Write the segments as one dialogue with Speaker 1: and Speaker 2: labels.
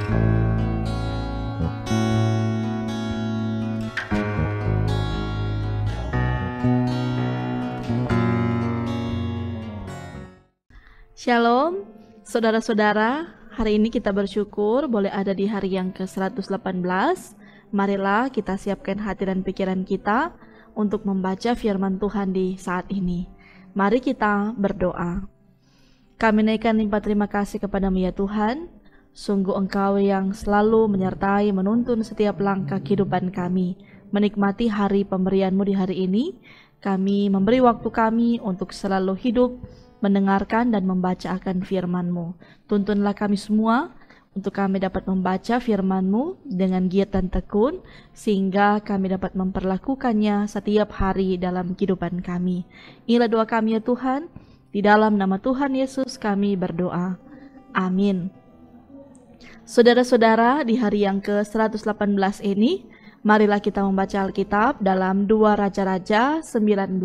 Speaker 1: Shalom, saudara-saudara. Hari ini kita bersyukur boleh ada di hari yang ke-118. Marilah kita siapkan hati dan pikiran kita untuk membaca firman Tuhan di saat ini. Mari kita berdoa. Kami naikkan limpah terima kasih kepadamu ya Tuhan. Sungguh Engkau yang selalu menyertai, menuntun setiap langkah kehidupan kami. Menikmati hari pemberian-Mu di hari ini, kami memberi waktu kami untuk selalu hidup, mendengarkan dan membaca akan firman-Mu. Tuntunlah kami semua untuk kami dapat membaca firman-Mu dengan giat dan tekun, sehingga kami dapat memperlakukannya setiap hari dalam kehidupan kami. Inilah doa kami ya Tuhan, di dalam nama Tuhan Yesus kami berdoa. Amin. Saudara-saudara, di hari yang ke-118 ini, marilah kita membaca Alkitab dalam 2 Raja-Raja 19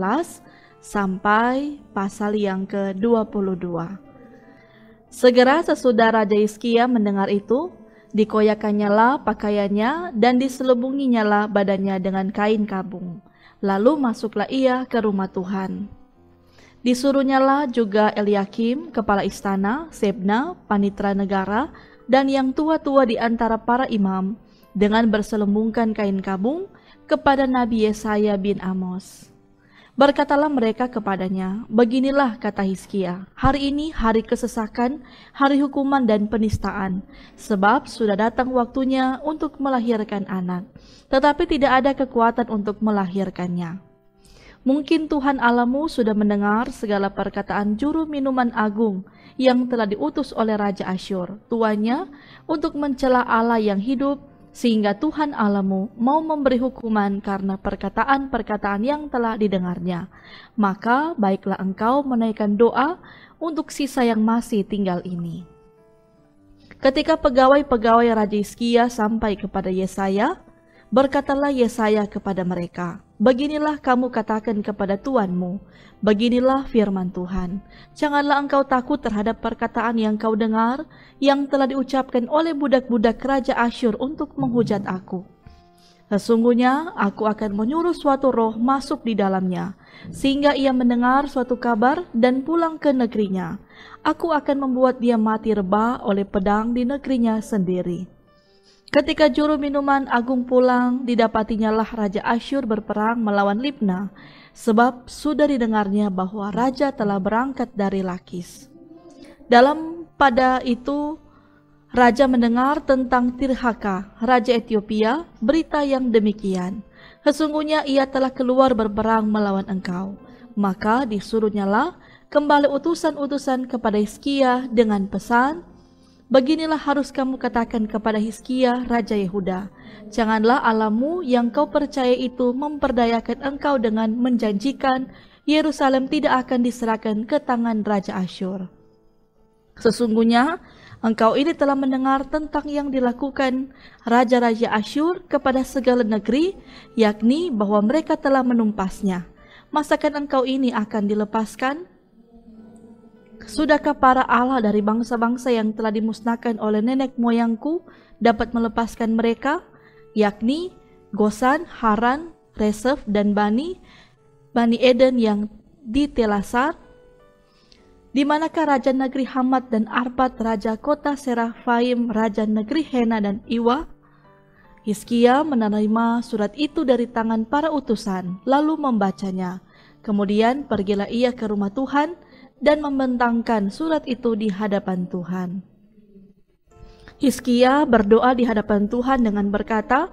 Speaker 1: sampai pasal yang ke-22. Segera sesudah Raja Hizkia mendengar itu, dikoyakkannyalah pakaiannya dan diselubunginyalah badannya dengan kain kabung. Lalu masuklah ia ke rumah Tuhan. Disuruhnyalah juga Eliakim, kepala istana, Sebna, panitera negara, dan yang tua-tua di antara para imam, dengan berselubungkan kain kabung kepada Nabi Yesaya bin Amos. Berkatalah mereka kepadanya, beginilah kata Hizkia, hari ini hari kesesakan, hari hukuman dan penistaan, sebab sudah datang waktunya untuk melahirkan anak, tetapi tidak ada kekuatan untuk melahirkannya. Mungkin Tuhan Allahmu sudah mendengar segala perkataan juru minuman agung yang telah diutus oleh Raja Asyur, tuannya, untuk mencela Allah yang hidup, sehingga Tuhan Allahmu mau memberi hukuman karena perkataan-perkataan yang telah didengarnya. Maka baiklah engkau menaikkan doa untuk sisa yang masih tinggal ini. Ketika pegawai-pegawai Raja Hizkia sampai kepada Yesaya, berkatalah Yesaya kepada mereka, beginilah kamu katakan kepada tuanmu, beginilah firman Tuhan. Janganlah engkau takut terhadap perkataan yang kau dengar, yang telah diucapkan oleh budak-budak Raja Asyur untuk menghujat aku. Sesungguhnya aku akan menyuruh suatu roh masuk di dalamnya, sehingga ia mendengar suatu kabar dan pulang ke negerinya. Aku akan membuat dia mati rebah oleh pedang di negerinya sendiri. Ketika juru minuman agung pulang, didapatinyalah Raja Asyur berperang melawan Libna, sebab sudah didengarnya bahwa raja telah berangkat dari Lakis. Pada itu, raja mendengar tentang Tirhaka, Raja Ethiopia, berita yang demikian. Sesungguhnya ia telah keluar berperang melawan engkau. Maka disuruhnyalah kembali utusan-utusan kepada Hizkia dengan pesan, beginilah harus kamu katakan kepada Hizkia, Raja Yehuda, janganlah Allahmu yang kau percaya itu memperdayakan engkau dengan menjanjikan Yerusalem tidak akan diserahkan ke tangan Raja Asyur. Sesungguhnya engkau ini telah mendengar tentang yang dilakukan Raja-Raja Asyur kepada segala negeri, yakni bahwa mereka telah menumpasnya. Masakan engkau ini akan dilepaskan? Sudahkah para Allah dari bangsa-bangsa yang telah dimusnahkan oleh nenek moyangku dapat melepaskan mereka, yakni Gosan, Haran, Resef, dan Bani Eden yang di Telasar? Di manakah raja negeri Hamat dan Arpad, raja kota Serafaim, raja negeri Hena dan Iwa? Hizkia menerima surat itu dari tangan para utusan, lalu membacanya. Kemudian pergilah ia ke rumah Tuhan dan membentangkan surat itu di hadapan Tuhan. Hizkia berdoa di hadapan Tuhan dengan berkata,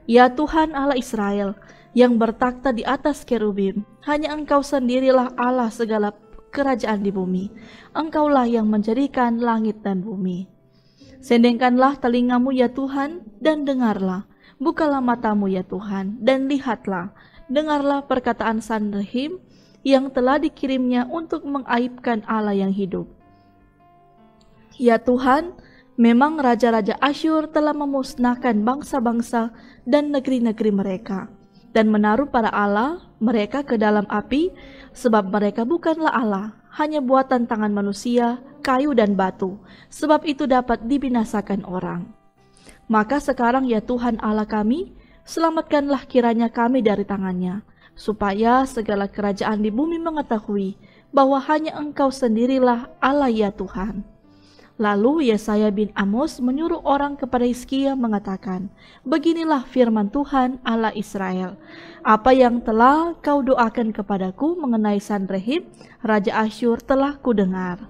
Speaker 1: ya Tuhan Allah Israel, yang bertakhta di atas kerubim, hanya Engkau sendirilah Allah segala kerajaan di bumi. Engkaulah yang menjadikan langit dan bumi. Sendengkanlah telingamu ya Tuhan, dan dengarlah. Bukalah matamu ya Tuhan, dan lihatlah. Dengarlah perkataan Sanherib yang telah dikirimnya untuk mengaibkan Allah yang hidup. Ya Tuhan, memang raja-raja Asyur telah memusnahkan bangsa-bangsa dan negeri-negeri mereka, dan menaruh para Allah mereka ke dalam api, sebab mereka bukanlah Allah, hanya buatan tangan manusia, kayu dan batu, sebab itu dapat dibinasakan orang. Maka sekarang ya Tuhan Allah kami, selamatkanlah kiranya kami dari tangannya, supaya segala kerajaan di bumi mengetahui bahwa hanya Engkau sendirilah Allah ya Tuhan. Lalu Yesaya bin Amos menyuruh orang kepada Hizkia mengatakan, beginilah firman Tuhan Allah Israel, apa yang telah kau doakan kepadaku mengenai Sanherib, Raja Asyur telah kudengar.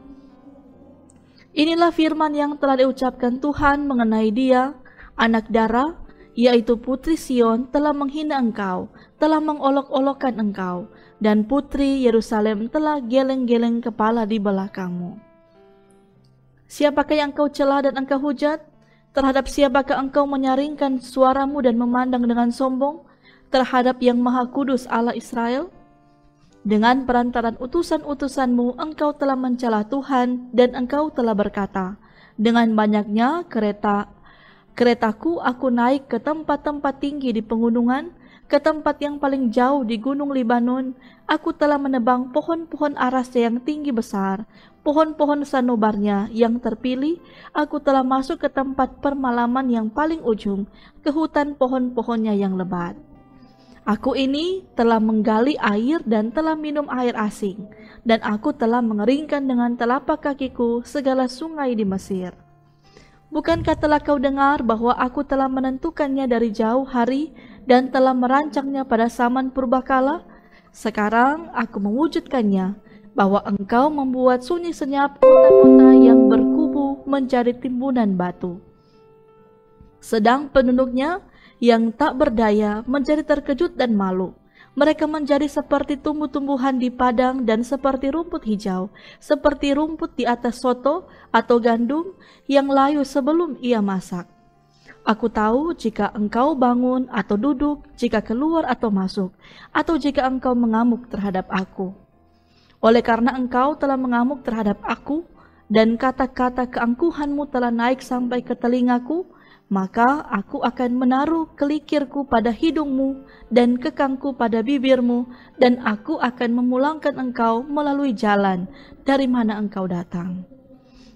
Speaker 1: Inilah firman yang telah diucapkan Tuhan mengenai dia, anak darah, yaitu putri Sion telah menghina engkau, telah mengolok-olokkan engkau, dan putri Yerusalem telah geleng-geleng kepala di belakangmu. Siapakah yang engkau celah dan engkau hujat? Terhadap siapakah engkau menyaringkan suaramu dan memandang dengan sombong? Terhadap yang Maha Kudus Allah Israel? Dengan perantaran utusan-utusanmu engkau telah mencela Tuhan, dan engkau telah berkata, dengan banyaknya keretaku aku naik ke tempat-tempat tinggi di pegunungan, ke tempat yang paling jauh di gunung Libanon. Aku telah menebang pohon-pohon arasnya yang tinggi besar, pohon-pohon sanobarnya yang terpilih. Aku telah masuk ke tempat permalaman yang paling ujung, ke hutan pohon-pohonnya yang lebat. Aku ini telah menggali air dan telah minum air asing, dan aku telah mengeringkan dengan telapak kakiku segala sungai di Mesir. Bukankah telah kau dengar bahwa aku telah menentukannya dari jauh hari dan telah merancangnya pada zaman purbakala? Sekarang aku mewujudkannya, bahwa engkau membuat sunyi senyap kota-kota yang berkubu menjadi timbunan batu. Sedang penduduknya yang tak berdaya menjadi terkejut dan malu. Mereka menjadi seperti tumbuh-tumbuhan di padang dan seperti rumput hijau, seperti rumput di atas soto atau gandum yang layu sebelum ia masak. Aku tahu jika engkau bangun atau duduk, jika keluar atau masuk, atau jika engkau mengamuk terhadap aku. Oleh karena engkau telah mengamuk terhadap aku, dan kata-kata keangkuhanmu telah naik sampai ke telingaku, maka aku akan menaruh kelikirku pada hidungmu dan kekangku pada bibirmu, dan aku akan memulangkan engkau melalui jalan dari mana engkau datang.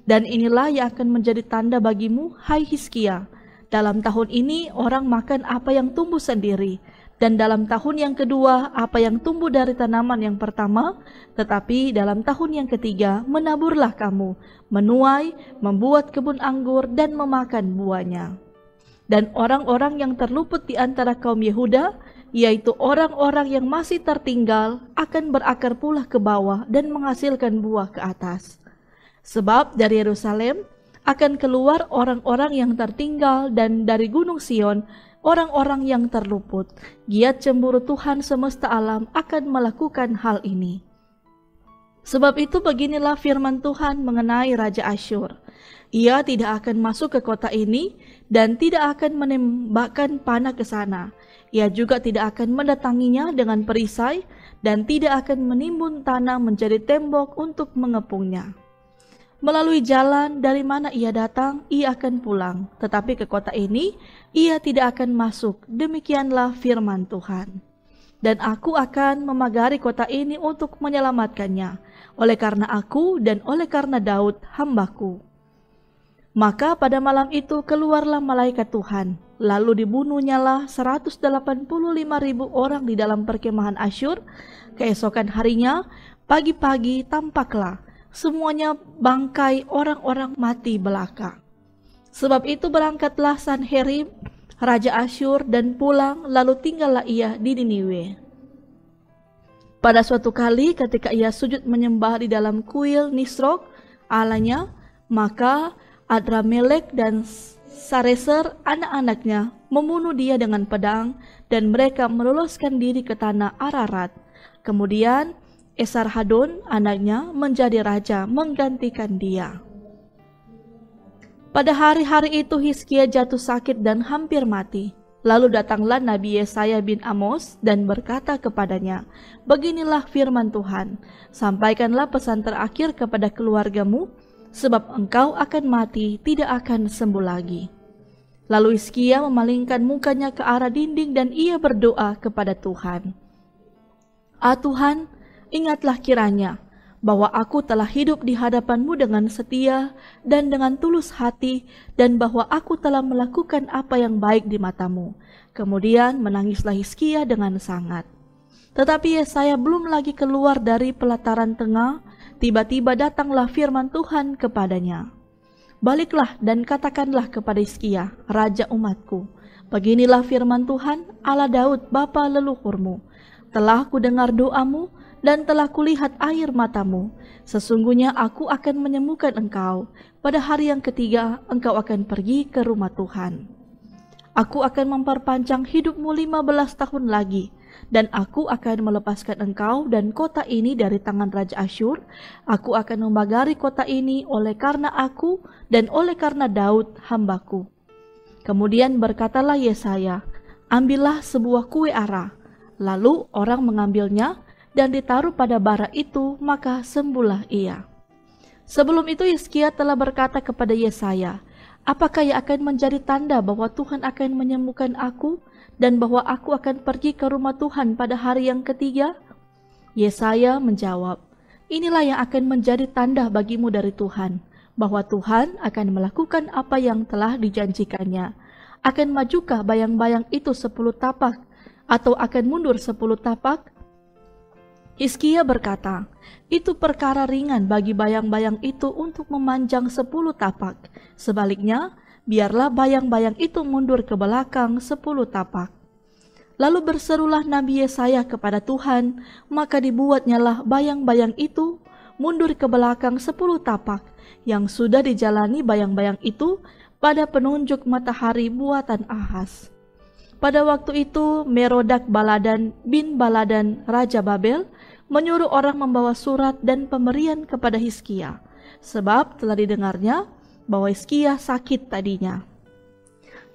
Speaker 1: Dan inilah yang akan menjadi tanda bagimu, hai Hizkia. Dalam tahun ini orang makan apa yang tumbuh sendiri, dan dalam tahun yang kedua apa yang tumbuh dari tanaman yang pertama, tetapi dalam tahun yang ketiga menaburlah kamu, menuai, membuat kebun anggur dan memakan buahnya. Dan orang-orang yang terluput di antara kaum Yehuda, yaitu orang-orang yang masih tertinggal, akan berakar pula ke bawah dan menghasilkan buah ke atas. Sebab dari Yerusalem akan keluar orang-orang yang tertinggal, dan dari Gunung Sion orang-orang yang terluput. Giat cemburu Tuhan semesta alam akan melakukan hal ini. Sebab itu beginilah firman Tuhan mengenai Raja Asyur. Ia tidak akan masuk ke kota ini dan tidak akan menembakkan panah ke sana. Ia juga tidak akan mendatanginya dengan perisai dan tidak akan menimbun tanah menjadi tembok untuk mengepungnya. Melalui jalan dari mana ia datang, ia akan pulang. Tetapi ke kota ini, ia tidak akan masuk. Demikianlah firman Tuhan. Dan aku akan memagari kota ini untuk menyelamatkannya, oleh karena aku dan oleh karena Daud hambaku. Maka pada malam itu keluarlah malaikat Tuhan, lalu dibunuhnyalah 185.000 orang di dalam perkemahan Asyur. Keesokan harinya, pagi-pagi tampaklah semuanya bangkai orang-orang mati belaka. Sebab itu berangkatlah Sanherib, Raja Asyur, dan pulang, lalu tinggallah ia di Niniwe. Pada suatu kali ketika ia sujud menyembah di dalam kuil Nisrok, Allahnya, maka Adramelek dan Sareser anak-anaknya membunuh dia dengan pedang, dan mereka meloloskan diri ke tanah Ararat. Kemudian Esarhadon anaknya menjadi raja menggantikan dia. Pada hari-hari itu Hizkia jatuh sakit dan hampir mati. Lalu datanglah Nabi Yesaya bin Amos dan berkata kepadanya, beginilah firman Tuhan, sampaikanlah pesan terakhir kepada keluargamu, sebab engkau akan mati, tidak akan sembuh lagi. Lalu Hizkia memalingkan mukanya ke arah dinding dan ia berdoa kepada Tuhan. Tuhan, ingatlah kiranya bahwa aku telah hidup di hadapanmu dengan setia dan dengan tulus hati, dan bahwa aku telah melakukan apa yang baik di matamu. Kemudian menangislah Hizkia dengan sangat. Tetapi Yesaya belum lagi keluar dari pelataran tengah, tiba-tiba datanglah firman Tuhan kepadanya. Baliklah dan katakanlah kepada Hizkia, raja umatku, beginilah firman Tuhan, Allah Daud, bapa leluhurmu. Telah kudengar doamu, dan telah kulihat air matamu. Sesungguhnya aku akan menyembuhkan engkau. Pada hari yang ketiga, engkau akan pergi ke rumah Tuhan. Aku akan memperpanjang hidupmu 15 tahun lagi, dan aku akan melepaskan engkau dan kota ini dari tangan Raja Asyur. Aku akan membagari kota ini oleh karena aku dan oleh karena Daud hambaku. Kemudian berkatalah Yesaya, ambillah sebuah kue ara. Lalu orang mengambilnya dan ditaruh pada bara itu, maka sembuhlah ia. Sebelum itu Hizkia telah berkata kepada Yesaya, apakah yang akan menjadi tanda bahwa Tuhan akan menyembuhkan aku dan bahwa aku akan pergi ke rumah Tuhan pada hari yang ketiga? Yesaya menjawab, inilah yang akan menjadi tanda bagimu dari Tuhan, bahwa Tuhan akan melakukan apa yang telah dijanjikannya. Akan majukah bayang-bayang itu 10 tapak, atau akan mundur 10 tapak? Hizkia berkata, itu perkara ringan bagi bayang-bayang itu untuk memanjang 10 tapak. Sebaliknya, biarlah bayang-bayang itu mundur ke belakang 10 tapak. Lalu berserulah Nabi Yesaya kepada Tuhan, maka dibuatnyalah bayang-bayang itu mundur ke belakang 10 tapak, yang sudah dijalani bayang-bayang itu pada penunjuk matahari buatan Ahaz. Pada waktu itu Merodak Baladan bin Baladan Raja Babel menyuruh orang membawa surat dan pemberian kepada Hizkia, sebab telah didengarnya bahwa Hizkia sakit tadinya.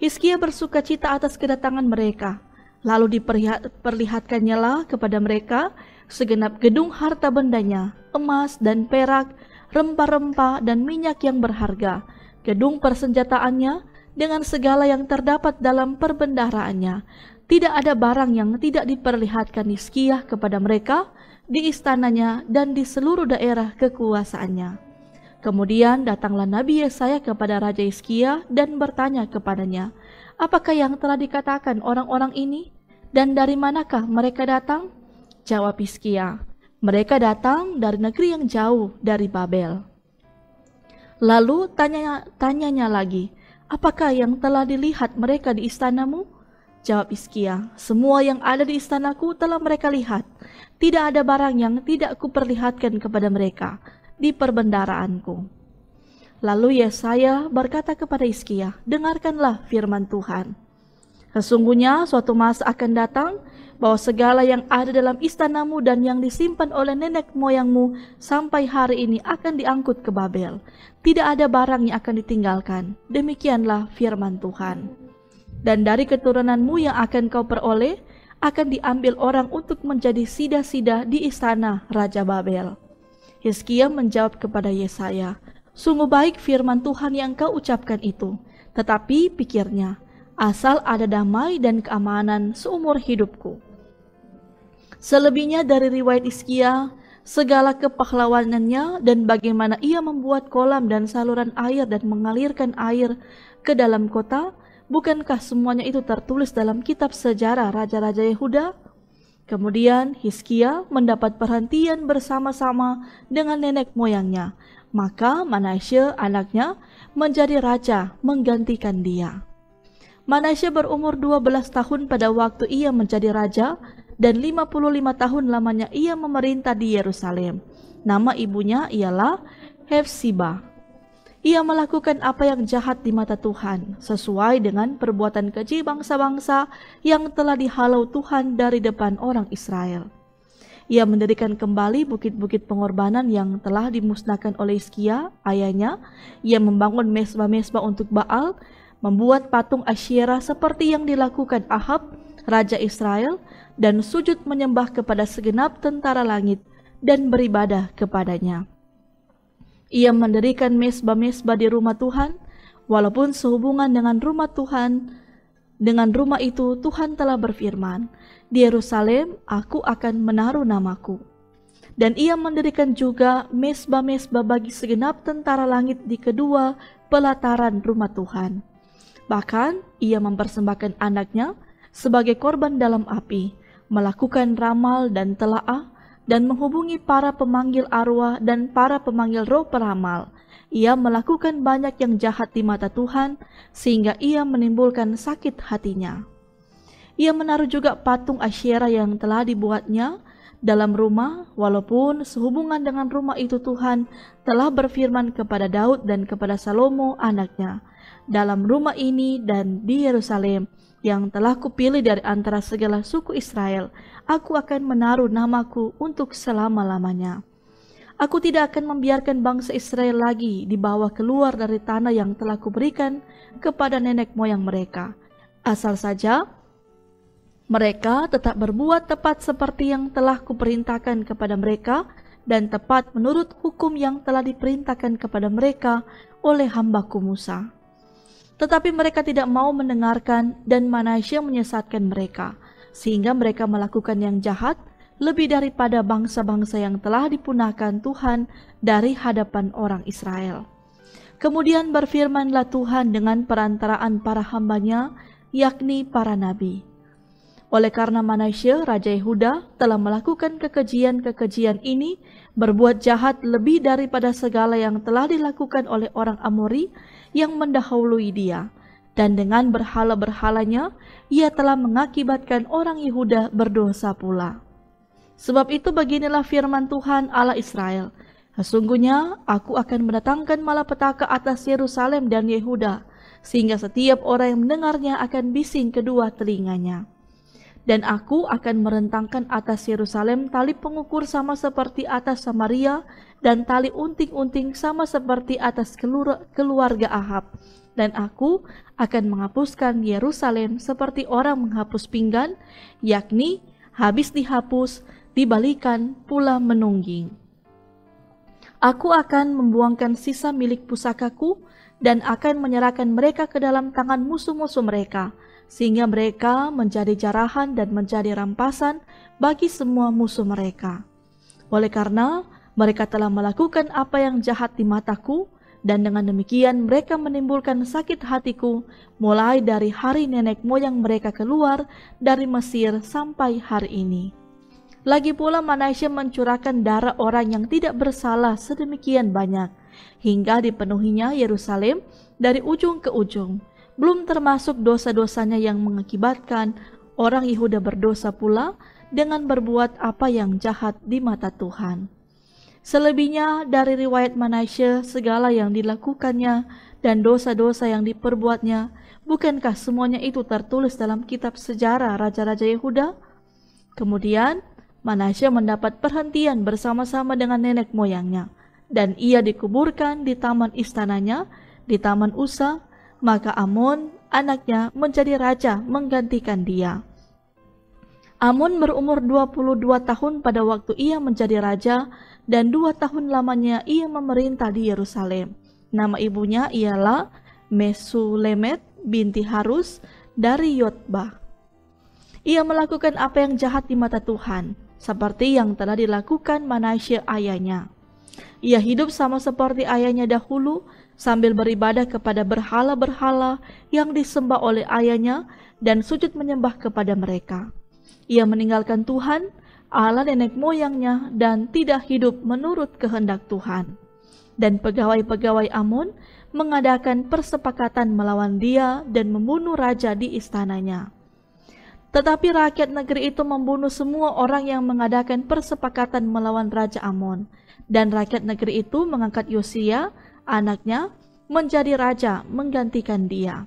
Speaker 1: Hizkia bersuka cita atas kedatangan mereka, lalu diperlihatkannya lah kepada mereka segenap gedung harta bendanya, emas dan perak, rempah-rempah dan minyak yang berharga, gedung persenjataannya, dengan segala yang terdapat dalam perbendaharaannya. Tidak ada barang yang tidak diperlihatkan Hizkia kepada mereka di istananya dan di seluruh daerah kekuasaannya. Kemudian datanglah Nabi Yesaya kepada Raja Hizkia dan bertanya kepadanya, apakah yang telah dikatakan orang-orang ini dan dari manakah mereka datang? Jawab Hizkia, mereka datang dari negeri yang jauh, dari Babel. Lalu tanyanya lagi, apakah yang telah dilihat mereka di istanamu? Jawab Hizkia, semua yang ada di istanaku telah mereka lihat. Tidak ada barang yang tidak kuperlihatkan kepada mereka di perbendaharaanku. Lalu Yesaya berkata kepada Hizkia, dengarkanlah firman Tuhan. Sesungguhnya suatu masa akan datang bahwa segala yang ada dalam istanamu dan yang disimpan oleh nenek moyangmu sampai hari ini akan diangkut ke Babel. Tidak ada barang yang akan ditinggalkan. Demikianlah firman Tuhan. Dan dari keturunanmu yang akan kau peroleh akan diambil orang untuk menjadi sida-sida di istana Raja Babel. Hizkia menjawab kepada Yesaya, sungguh baik firman Tuhan yang kau ucapkan itu. Tetapi pikirnya, asal ada damai dan keamanan seumur hidupku. Selebihnya dari riwayat Hizkia, segala kepahlawanannya dan bagaimana ia membuat kolam dan saluran air dan mengalirkan air ke dalam kota, bukankah semuanya itu tertulis dalam kitab sejarah Raja-Raja Yehuda? Kemudian Hizkia mendapat perhentian bersama-sama dengan nenek moyangnya, maka Manasye anaknya menjadi raja menggantikan dia. Manasye berumur 12 tahun pada waktu ia menjadi raja, dan 55 tahun lamanya ia memerintah di Yerusalem. Nama ibunya ialah Hefsibah. Ia melakukan apa yang jahat di mata Tuhan, sesuai dengan perbuatan keji bangsa-bangsa yang telah dihalau Tuhan dari depan orang Israel. Ia mendirikan kembali bukit-bukit pengorbanan yang telah dimusnahkan oleh Hizkia, ayahnya. Ia membangun mesbah-mesbah untuk Baal, membuat patung Asyera seperti yang dilakukan Ahab, Raja Israel, dan sujud menyembah kepada segenap tentara langit dan beribadah kepadanya. Ia mendirikan mesbah-mesbah di rumah Tuhan, walaupun sehubungan dengan rumah Tuhan, dengan rumah itu Tuhan telah berfirman, di Yerusalem aku akan menaruh namaku. Dan ia mendirikan juga mesbah-mesbah bagi segenap tentara langit di kedua pelataran rumah Tuhan. Bahkan ia mempersembahkan anaknya sebagai korban dalam api, melakukan ramal dan telaah, dan menghubungi para pemanggil arwah dan para pemanggil roh peramal. Ia melakukan banyak yang jahat di mata Tuhan, sehingga ia menimbulkan sakit hatinya. Ia menaruh juga patung Asyera yang telah dibuatnya dalam rumah, walaupun sehubungan dengan rumah itu Tuhan telah berfirman kepada Daud dan kepada Salomo anaknya, dalam rumah ini dan di Yerusalem yang telah kupilih dari antara segala suku Israel, aku akan menaruh namaku untuk selama-lamanya. Aku tidak akan membiarkan bangsa Israel lagi dibawa keluar dari tanah yang telah kuberikan kepada nenek moyang mereka, asal saja mereka tetap berbuat tepat seperti yang telah kuperintahkan kepada mereka dan tepat menurut hukum yang telah diperintahkan kepada mereka oleh hambaku Musa. Tetapi mereka tidak mau mendengarkan dan Manasya menyesatkan mereka, sehingga mereka melakukan yang jahat lebih daripada bangsa-bangsa yang telah dipunahkan Tuhan dari hadapan orang Israel. Kemudian berfirmanlah Tuhan dengan perantaraan para hambanya, yakni para nabi. Oleh karena Manasya, Raja Yehuda, telah melakukan kekejian-kekejian ini, berbuat jahat lebih daripada segala yang telah dilakukan oleh orang Amori yang mendahului dia. Dan dengan berhala-berhalanya, ia telah mengakibatkan orang Yehuda berdosa pula. Sebab itu beginilah firman Tuhan Allah Israel, sesungguhnya aku akan mendatangkan malapetaka atas Yerusalem dan Yehuda, sehingga setiap orang yang mendengarnya akan bising kedua telinganya. Dan aku akan merentangkan atas Yerusalem tali pengukur sama seperti atas Samaria, dan tali unting-unting sama seperti atas keluarga Ahab. Dan aku akan menghapuskan Yerusalem seperti orang menghapus pinggan, yakni habis dihapus, dibalikan pula menungging. Aku akan membuangkan sisa milik pusakaku, dan akan menyerahkan mereka ke dalam tangan musuh-musuh mereka, sehingga mereka menjadi jarahan dan menjadi rampasan bagi semua musuh mereka. Oleh karena mereka telah melakukan apa yang jahat di mataku, dan dengan demikian mereka menimbulkan sakit hatiku mulai dari hari nenek moyang mereka keluar dari Mesir sampai hari ini. Lagi pula Manasya mencurahkan darah orang yang tidak bersalah sedemikian banyak, hingga dipenuhinya Yerusalem dari ujung ke ujung. Belum termasuk dosa-dosanya yang mengakibatkan orang Yehuda berdosa pula dengan berbuat apa yang jahat di mata Tuhan. Selebihnya dari riwayat Manasya, segala yang dilakukannya dan dosa-dosa yang diperbuatnya, bukankah semuanya itu tertulis dalam kitab sejarah Raja-Raja Yehuda? Kemudian Manasya mendapat perhentian bersama-sama dengan nenek moyangnya, dan ia dikuburkan di taman istananya, di taman Usa. Maka Amon, anaknya, menjadi raja menggantikan dia. Amon berumur 22 tahun pada waktu ia menjadi raja, dan 2 tahun lamanya ia memerintah di Yerusalem. Nama ibunya ialah Mesulemet binti Harus dari Yotbah. Ia melakukan apa yang jahat di mata Tuhan, seperti yang telah dilakukan Manasya ayahnya. Ia hidup sama seperti ayahnya dahulu, sambil beribadah kepada berhala-berhala yang disembah oleh ayahnya dan sujud menyembah kepada mereka. Ia meninggalkan Tuhan, Allah nenek moyangnya, dan tidak hidup menurut kehendak Tuhan. Dan pegawai-pegawai Amon mengadakan persepakatan melawan dia dan membunuh raja di istananya. Tetapi rakyat negeri itu membunuh semua orang yang mengadakan persepakatan melawan Raja Amon, dan rakyat negeri itu mengangkat Yosia, anaknya, menjadi raja menggantikan dia.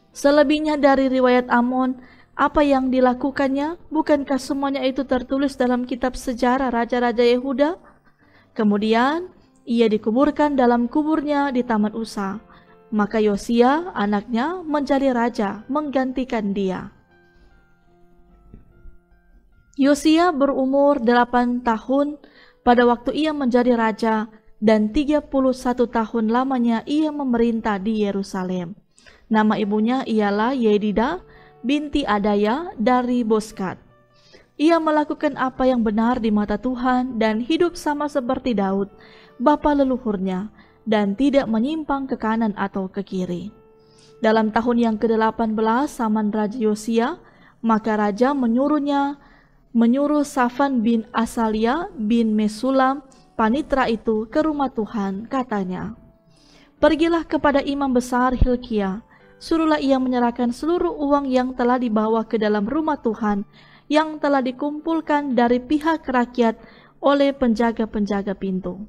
Speaker 1: Selebihnya dari riwayat Amon, apa yang dilakukannya, bukankah semuanya itu tertulis dalam kitab sejarah Raja-Raja Yehuda? Kemudian ia dikuburkan dalam kuburnya di Taman Usa. Maka Yosia, anaknya, menjadi raja menggantikan dia. Yosia berumur 8 tahun pada waktu ia menjadi raja, dan 31 tahun lamanya ia memerintah di Yerusalem. Nama ibunya ialah Yedida binti Adaya dari Boskat. Ia melakukan apa yang benar di mata Tuhan dan hidup sama seperti Daud, bapa leluhurnya, dan tidak menyimpang ke kanan atau ke kiri. Dalam tahun yang ke-18 zaman Raja Yosia, maka Raja menyuruh Safan bin Asalia bin Mesulam, panitra itu, ke rumah Tuhan. Katanya, "Pergilah kepada imam besar Hilkia, suruhlah ia menyerahkan seluruh uang yang telah dibawa ke dalam rumah Tuhan, yang telah dikumpulkan dari pihak rakyat oleh penjaga-penjaga pintu.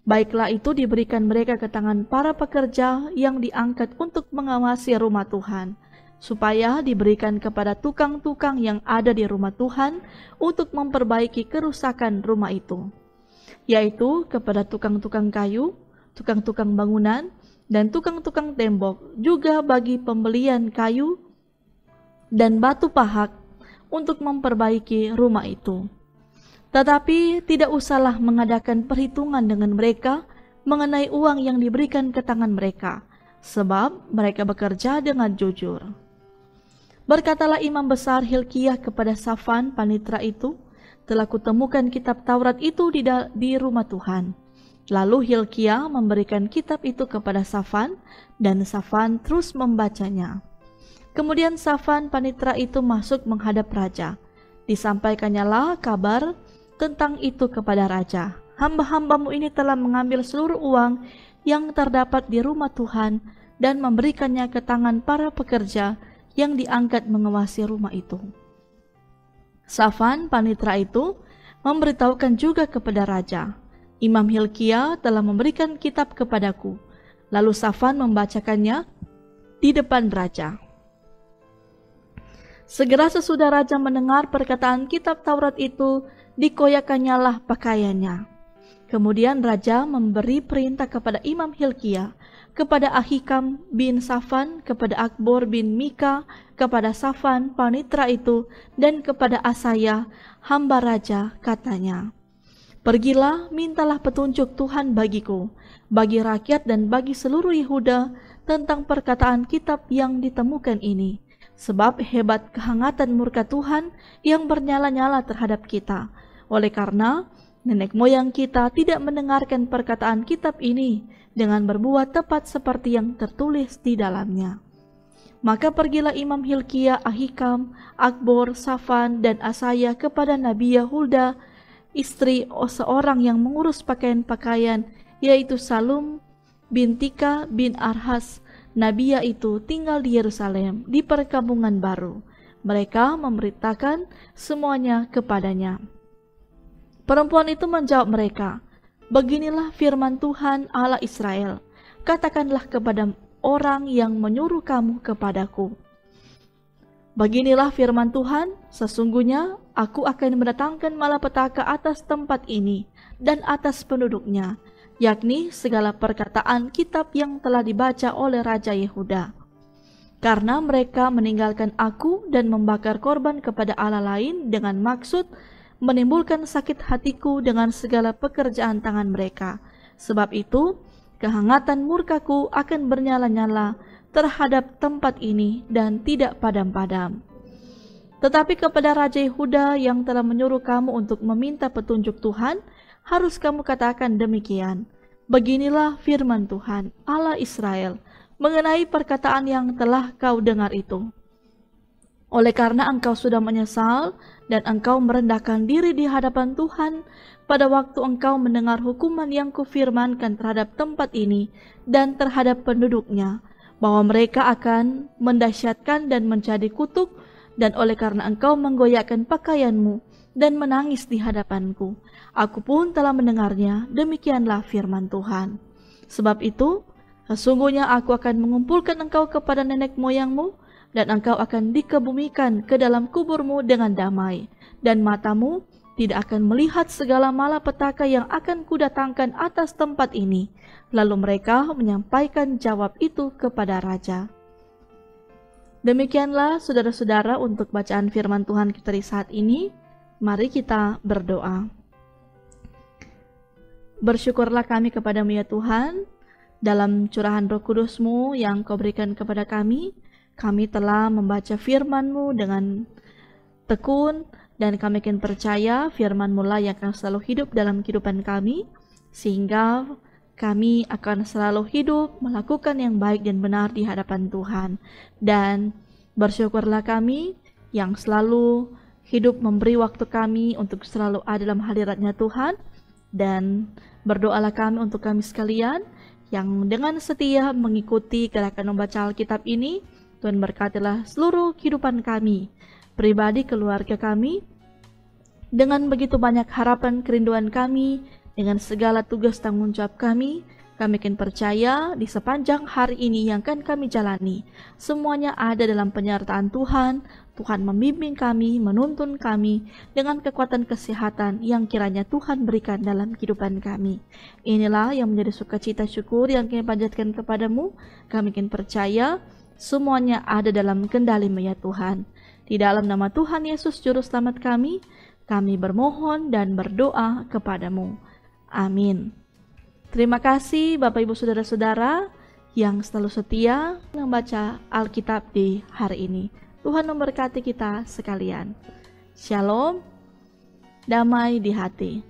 Speaker 1: Baiklah itu diberikan mereka ke tangan para pekerja yang diangkat untuk mengawasi rumah Tuhan, supaya diberikan kepada tukang-tukang yang ada di rumah Tuhan untuk memperbaiki kerusakan rumah itu, yaitu kepada tukang-tukang kayu, tukang-tukang bangunan, dan tukang-tukang tembok, juga bagi pembelian kayu dan batu pahat untuk memperbaiki rumah itu. Tetapi tidak usahlah mengadakan perhitungan dengan mereka mengenai uang yang diberikan ke tangan mereka, sebab mereka bekerja dengan jujur." Berkatalah imam besar Hilkiah kepada Safan, panitra itu, "Telah kutemukan kitab Taurat itu di rumah Tuhan." Lalu Hilkiah memberikan kitab itu kepada Safan, dan Safan terus membacanya. Kemudian Safan, panitra itu, masuk menghadap raja. Disampaikannyalah kabar tentang itu kepada raja. "Hamba-hambamu ini telah mengambil seluruh uang yang terdapat di rumah Tuhan dan memberikannya ke tangan para pekerja yang diangkat mengawasi rumah itu." Safan, panitra itu, memberitahukan juga kepada raja, "Imam Hilkiah telah memberikan kitab kepadaku." Lalu Safan membacakannya di depan raja. Segera sesudah raja mendengar perkataan kitab Taurat itu, dikoyakkannyalah pakaiannya. Kemudian raja memberi perintah kepada Imam Hilkiah, kepada Ahikam bin Safan, kepada Akbor bin Mika, kepada Safan, panitra itu, dan kepada Asaya, hamba raja, katanya, "Pergilah, mintalah petunjuk Tuhan bagiku, bagi rakyat dan bagi seluruh Yehuda tentang perkataan kitab yang ditemukan ini. Sebab hebat kehangatan murka Tuhan yang bernyala-nyala terhadap kita, oleh karena nenek moyang kita tidak mendengarkan perkataan kitab ini dengan berbuat tepat seperti yang tertulis di dalamnya." Maka pergilah Imam Hilkiah, Ahikam, Akbor, Safan, dan Asaya kepada Nabi Hulda, istri seorang yang mengurus pakaian-pakaian, yaitu Salum bin Tika bin Arhas. Nabiya itu tinggal di Yerusalem, di perkampungan baru. Mereka memberitakan semuanya kepadanya. Perempuan itu menjawab mereka, "Beginilah firman Tuhan Allah Israel, katakanlah kepada orang yang menyuruh kamu kepadaku, beginilah firman Tuhan, sesungguhnya aku akan mendatangkan malapetaka atas tempat ini dan atas penduduknya, yakni segala perkataan kitab yang telah dibaca oleh Raja Yehuda. Karena mereka meninggalkan aku dan membakar korban kepada Allah lain dengan maksud menimbulkan sakit hatiku dengan segala pekerjaan tangan mereka. Sebab itu, kehangatan murkaku akan bernyala-nyala terhadap tempat ini dan tidak padam-padam. Tetapi kepada Raja Yehuda yang telah menyuruh kamu untuk meminta petunjuk Tuhan, harus kamu katakan demikian, beginilah firman Tuhan, Allah Israel, mengenai perkataan yang telah kau dengar itu. Oleh karena engkau sudah menyesal dan engkau merendahkan diri di hadapan Tuhan pada waktu engkau mendengar hukuman yang kufirmankan terhadap tempat ini dan terhadap penduduknya, bahwa mereka akan mendahsyatkan dan menjadi kutuk, dan oleh karena engkau menggoyahkan pakaianmu dan menangis di hadapanku, aku pun telah mendengarnya, demikianlah firman Tuhan. Sebab itu, sesungguhnya aku akan mengumpulkan engkau kepada nenek moyangmu, dan engkau akan dikebumikan ke dalam kuburmu dengan damai, dan matamu tidak akan melihat segala malapetaka yang akan kudatangkan atas tempat ini. Lalu mereka menyampaikan jawab itu kepada raja. Demikianlah saudara-saudara untuk bacaan firman Tuhan kita di saat ini. Mari kita berdoa. Bersyukurlah kami kepadamu ya Tuhan, dalam curahan Roh Kudus-Mu yang Kau berikan kepada kami telah membaca firman-Mu dengan tekun Dan kami akan percaya firman-Mu lah yang akan selalu hidup dalam kehidupan kami, sehingga kami akan selalu hidup melakukan yang baik dan benar di hadapan Tuhan. Dan bersyukurlah kami yang selalu hidup memberi waktu kami untuk selalu ada dalam hadirat-Nya Tuhan. Dan berdoalah kami untuk kami sekalian yang dengan setia mengikuti gerakan membaca Alkitab ini. Tuhan berkatilah seluruh kehidupan kami, pribadi, keluarga kami, dengan begitu banyak harapan, kerinduan kami, dengan segala tugas tanggung jawab kami akan percaya di sepanjang hari ini yang akan kami jalani, semuanya ada dalam penyertaan Tuhan. Tuhan membimbing kami, menuntun kami dengan kekuatan kesehatan yang kiranya Tuhan berikan dalam kehidupan kami. Inilah yang menjadi sukacita syukur yang kami panjatkan kepadamu. Kami akan percaya semuanya ada dalam kendali-Mu ya Tuhan. Di dalam nama Tuhan Yesus Juru Selamat kami bermohon dan berdoa kepadamu. Amin. Terima kasih Bapak Ibu Saudara-saudara yang selalu setia membaca Alkitab di hari ini. Tuhan memberkati kita sekalian. Shalom, damai di hati.